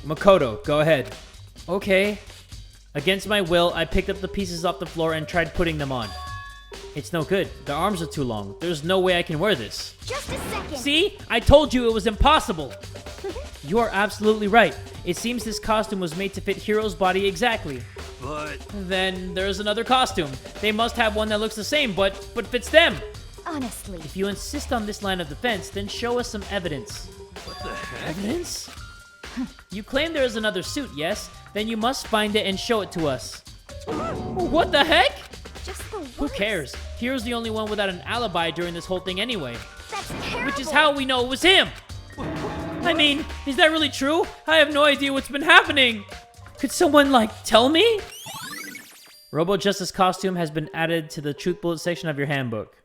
Makoto, go ahead. Okay. Against my will, I picked up the pieces off the floor and tried putting them on. It's no good. The arms are too long. There's no way I can wear this. Just a second. See? I told you it was impossible. You are absolutely right. It seems this costume was made to fit Hiro's body exactly. But... Then there's another costume. They must have one that looks the same, but fits them. Honestly. If you insist on this line of defense, then show us some evidence. what the heck? Evidence? You claim there is another suit, yes? Then you must find it and show it to us. What the heck? Just the worst. Who cares? Hiro's the only one without an alibi during this whole thing anyway. That's terrible. Which is how we know it was him. I mean, is that really true? I have no idea what's been happening. Could someone, tell me? Robo Justice costume has been added to the truth bullet section of your handbook.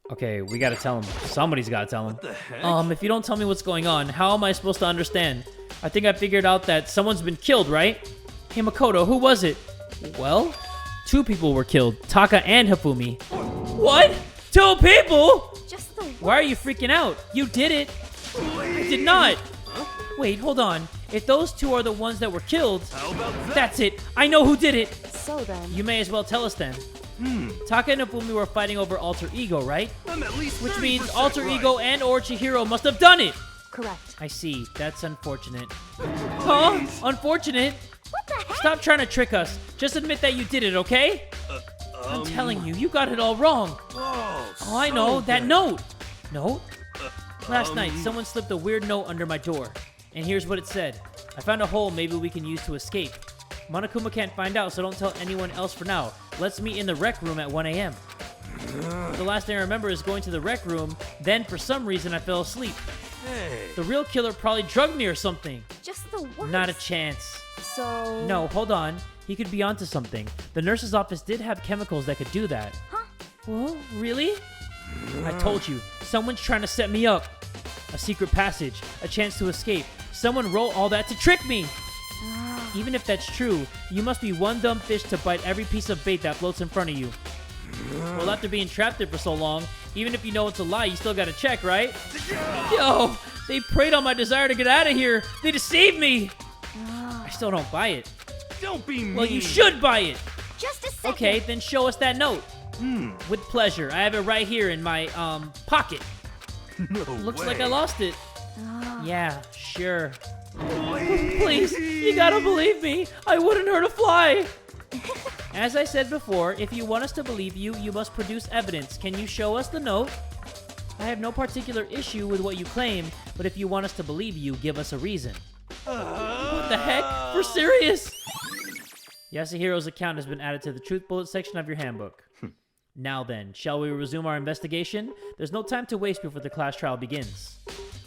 Okay, we gotta tell him. Somebody's gotta tell him. What the heck? If you don't tell me what's going on, how am I supposed to understand? I think I figured out that someone's been killed, right? Hey, Makoto, who was it? Well, 2 people were killed. Taka and Hifumi. What? 2 people? Just the worst. Why are you freaking out? You did it. I did not. Wait, hold on. If those 2 are the ones that were killed, How about that? that's it. I know who did it. So then, You may as well tell us then. Taka and Hifumi were fighting over Alter Ego, right? I'm at least Which means 30% Alter right. Ego and or Chihiro must have done it. correct. I see. That's unfortunate. Huh? Unfortunate? What the heck? Stop trying to trick us. Just admit that you did it, okay? I'm telling you, you got it all wrong. Oh, Oh, I know. That note. Note? Last night, um, someone slipped a weird note under my door. And here's what it said. I found a hole maybe we can use to escape. Monokuma can't find out, so don't tell anyone else for now. Let's meet in the rec room at 1 a.m. The last thing I remember is going to the rec room. Then, for some reason, I fell asleep. Hey. The real killer probably drugged me or something. Just the worst. Not a chance. So... No, hold on. He could be onto something. The nurse's office did have chemicals that could do that. Huh? Well, really? I told you. Someone's trying to set me up. A secret passage. A chance to escape. Someone wrote all that to trick me. Even if that's true, you must be one dumb fish to bite every piece of bait that floats in front of you. Well, after being trapped there for so long, even if you know it's a lie, you still gotta check, right? Yo, they preyed on my desire to get out of here. They deceived me. I still don't buy it. Don't be mean. Well, you should buy it. Just a second. Okay, then show us that note. With pleasure. I have it right here in my, pocket. No Looks way. like I lost it. Yeah, sure. Please, you gotta believe me. I wouldn't hurt a fly. As I said before, if you want us to believe you, you must produce evidence. Can you show us the note? I have no particular issue with what you claim, but if you want us to believe you, give us a reason. What the heck? For serious? Yasuhiro's account has been added to the truth bullet section of your handbook. Now then, shall we resume our investigation? There's no time to waste before the class trial begins.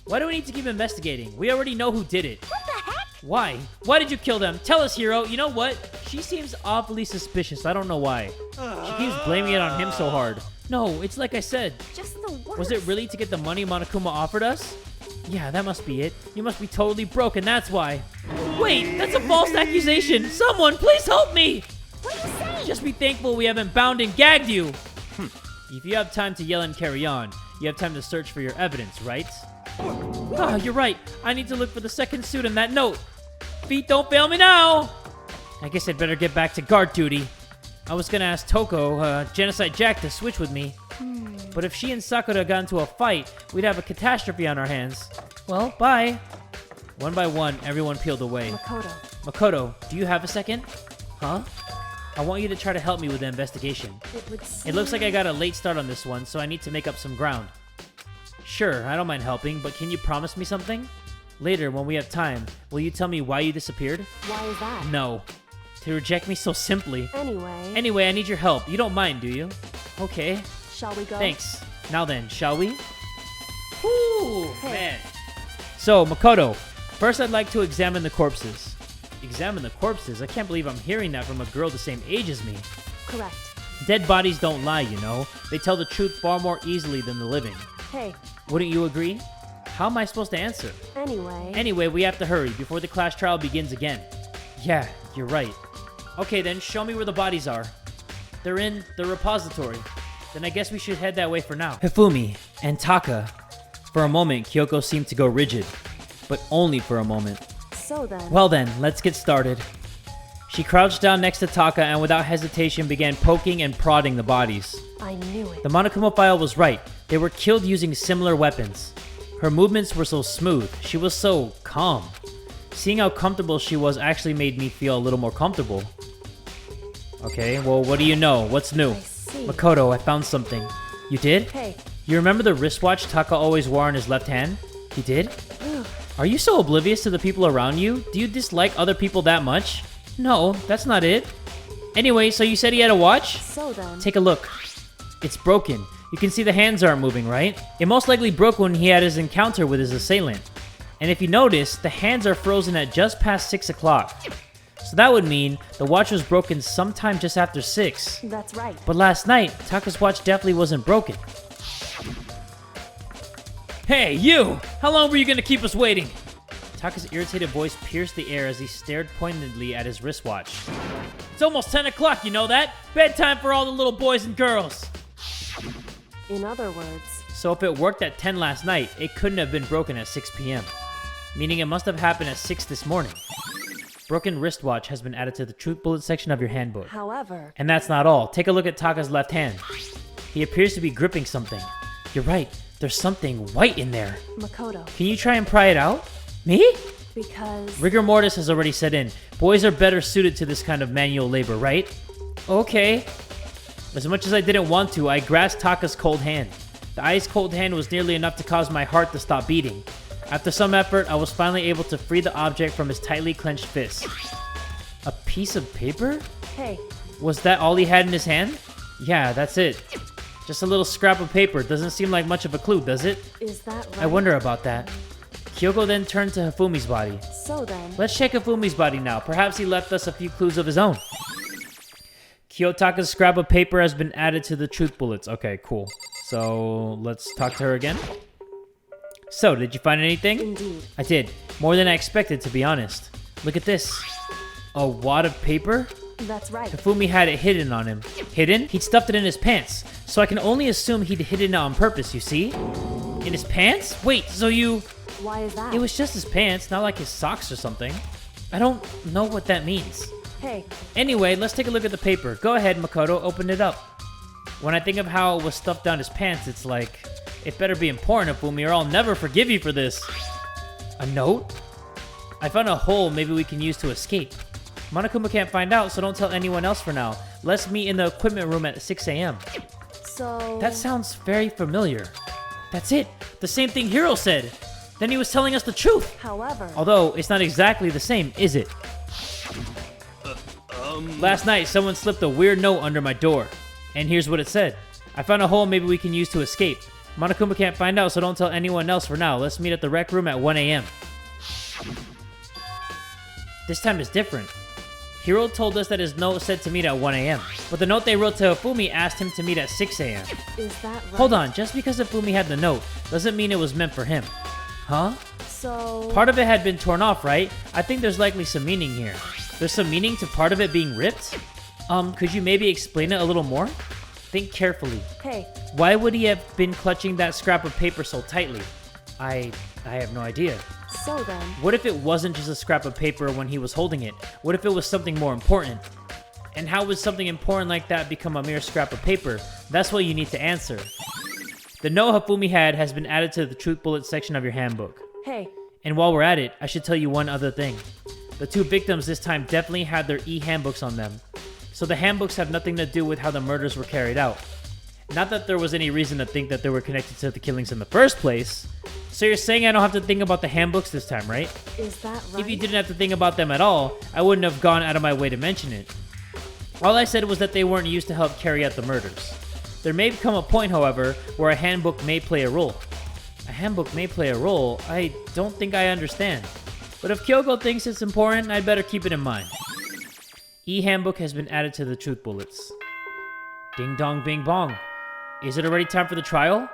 Why do we need to keep investigating? We already know who did it. What the heck? Why? Why did you kill them? Tell us, Hiro. You know what? She seems awfully suspicious. I don't know why. She keeps blaming it on him so hard. No, it's like I said. Just the worst. Was it really to get the money Monokuma offered us? Yeah, that must be it. You must be totally broke, and that's why. Wait, that's a false accusation. Someone, please help me. What are you saying? Just be thankful we haven't bound and gagged you. If you have time to yell and carry on, you have time to search for your evidence, right? Ah, you're right. I need to look for the second suit in that note. Feet don't fail me now. I guess I'd better get back to guard duty. I was gonna ask Toko, Genocide Jack, to switch with me. But if she and Sakura got into a fight, we'd have a catastrophe on our hands. Well, bye. One by one, everyone peeled away. Makoto. Makoto, do you have a second? Huh? I want you to try to help me with the investigation. It would seem... It looks like I got a late start on this one, so I need to make up some ground. Sure, I don't mind helping, but can you promise me something? Later, when we have time, will you tell me why you disappeared? Why is that? No. To reject me so simply. Anyway... Anyway, I need your help. You don't mind, do you? Okay. Shall we go? Thanks. Now then, shall we? Whoo, Hey. man. So, Makoto, first I'd like to examine the corpses. Examine the corpses? I can't believe I'm hearing that from a girl the same age as me. Correct. Dead bodies don't lie, you know. They tell the truth far more easily than the living. Hey, Wouldn't you agree? How am I supposed to answer? Anyway, We have to hurry before the class trial begins again. Yeah, you're right. Okay then, show me where the bodies are. They're in the repository. Then I guess we should head that way for now. Hifumi and Taka. For a moment, Kyoko seemed to go rigid. But only for a moment. so then. Well then, let's get started. She crouched down next to Taka and without hesitation began poking and prodding the bodies. I knew it. The Monokuma file was right. They were killed using similar weapons. Her movements were so smooth. She was so calm. Seeing how comfortable she was actually made me feel a little more comfortable. Okay, well, what do you know? What's new? I see. Makoto, I found something. You did? Hey, You remember the wristwatch Taka always wore on his left hand? He did? Are you so oblivious to the people around you? Do you dislike other people that much? No, that's not it. Anyway, so you said he had a watch? so then. Take a look. It's broken. You can see the hands aren't moving, right? It most likely broke when he had his encounter with his assailant. And if you notice, the hands are frozen at just past 6 o'clock. So that would mean the watch was broken sometime just after 6. That's right. But last night, Taka's watch definitely wasn't broken. Hey, you! How long were you gonna keep us waiting? Taka's irritated voice pierced the air as he stared pointedly at his wristwatch. It's almost 10 o'clock, you know that? Bedtime for all the little boys and girls! In other words, So if it worked at 10 last night, it couldn't have been broken at 6 p.m. Meaning it must have happened at 6 this morning. Broken wristwatch has been added to the truth bullet section of your handbook. however, And that's not all. Take a look at Taka's left hand. He appears to be gripping something. You're right. There's something white in there. Makoto, Can you try and pry it out? Me? because Rigor mortis has already set in. Boys are better suited to this kind of manual labor, right? Okay. As much as I didn't want to, I grasped Taka's cold hand. The ice cold hand was nearly enough to cause my heart to stop beating. After some effort, I was finally able to free the object from his tightly clenched fist. A piece of paper? hey, Was that all he had in his hand? Yeah, that's it. Just a little scrap of paper. Doesn't seem like much of a clue, does it? is that right? I wonder about that. Kyoko then turned to Hifumi's body. So then, Let's check Hifumi's body now. Perhaps he left us a few clues of his own. Kiyotaka's scrap of paper has been added to the truth bullets. Okay, cool. So, let's talk to her again. So, did you find anything? indeed. I did. More than I expected, to be honest. Look at this. A wad of paper? That's right. Hifumi had it hidden on him. Hidden? He'd stuffed it in his pants. So I can only assume he'd hidden it on purpose, you see? In his pants? Wait, so you... Why is that? It was just his pants, not like his socks or something. I don't know what that means. Hey, Anyway, let's take a look at the paper. Go ahead, Makoto, open it up. When I think of how it was stuffed down his pants, it's like... It better be important, Hifumi, or I'll never forgive you for this. A note? I found a hole maybe we can use to escape. Monokuma can't find out, so don't tell anyone else for now. Let's meet in the equipment room at 6 a.m. so... That sounds very familiar. That's it. The same thing Hiro said. Then he was telling us the truth. However, Although, it's not exactly the same, is it? Last night, someone slipped a weird note under my door. And here's what it said. I found a hole maybe we can use to escape. Monokuma can't find out, so don't tell anyone else for now. Let's meet at the rec room at 1 a.m. This time is different. Hiro told us that his note said to meet at 1 a.m. But the note they wrote to Hifumi asked him to meet at 6 a.m. is that right? Hold on, just because Hifumi had the note doesn't mean it was meant for him. Huh? So... Part of it had been torn off, right? I think there's likely some meaning here. There's some meaning to part of it being ripped? Could you maybe explain it a little more? Think carefully. Hey, Why would he have been clutching that scrap of paper so tightly? I have no idea. so then... What if it wasn't just a scrap of paper when he was holding it? What if it was something more important? And how would something important like that become a mere scrap of paper? That's what you need to answer. The note Hifumi had has been added to the truth bullet section of your handbook. Hey, And while we're at it, I should tell you one other thing. The two victims this time definitely had their e-handbooks on them. So the handbooks have nothing to do with how the murders were carried out. Not that there was any reason to think that they were connected to the killings in the first place. So you're saying I don't have to think about the handbooks this time, right? is that right? If you didn't have to think about them at all, I wouldn't have gone out of my way to mention it. All I said was that they weren't used to help carry out the murders. There may come a point, however, where a handbook may play a role. A handbook may play a role? I don't think I understand. But if Kyoko thinks it's important, I'd better keep it in mind. E-handbook has been added to the truth bullets. Ding dong bing bong. Is it already time for the trial?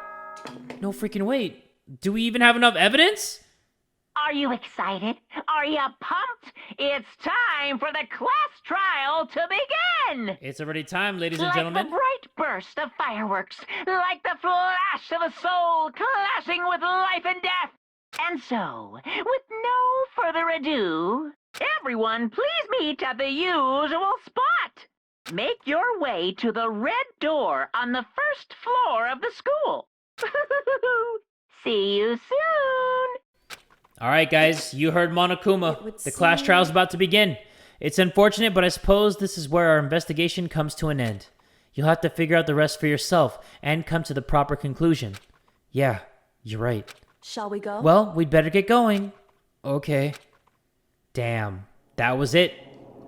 No freaking wait. Do we even have enough evidence? Are you excited? Are you pumped? It's time for the class trial to begin! It's already time, ladies and Like gentlemen. the bright burst of fireworks, like the flash of a soul clashing with life and death. And so, with no further ado, everyone please meet at the usual spot. Make your way to the red door on the first floor of the school. See you soon! All right, guys, you heard Monokuma. The class seem- trial's about to begin. It's unfortunate, but I suppose this is where our investigation comes to an end. You'll have to figure out the rest for yourself and come to the proper conclusion. Yeah, you're right. Shall we go? Well, we'd better get going. Okay. Damn, that was it.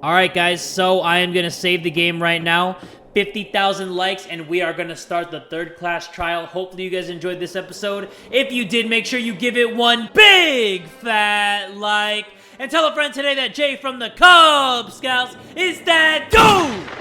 All right, guys, so I am going to save the game right now. 50,000 likes, and we are going to start the third class trial. Hopefully you guys enjoyed this episode. If you did, make sure you give it one big fat like. And tell a friend today that Jay from the Kubz Scouts is that dude!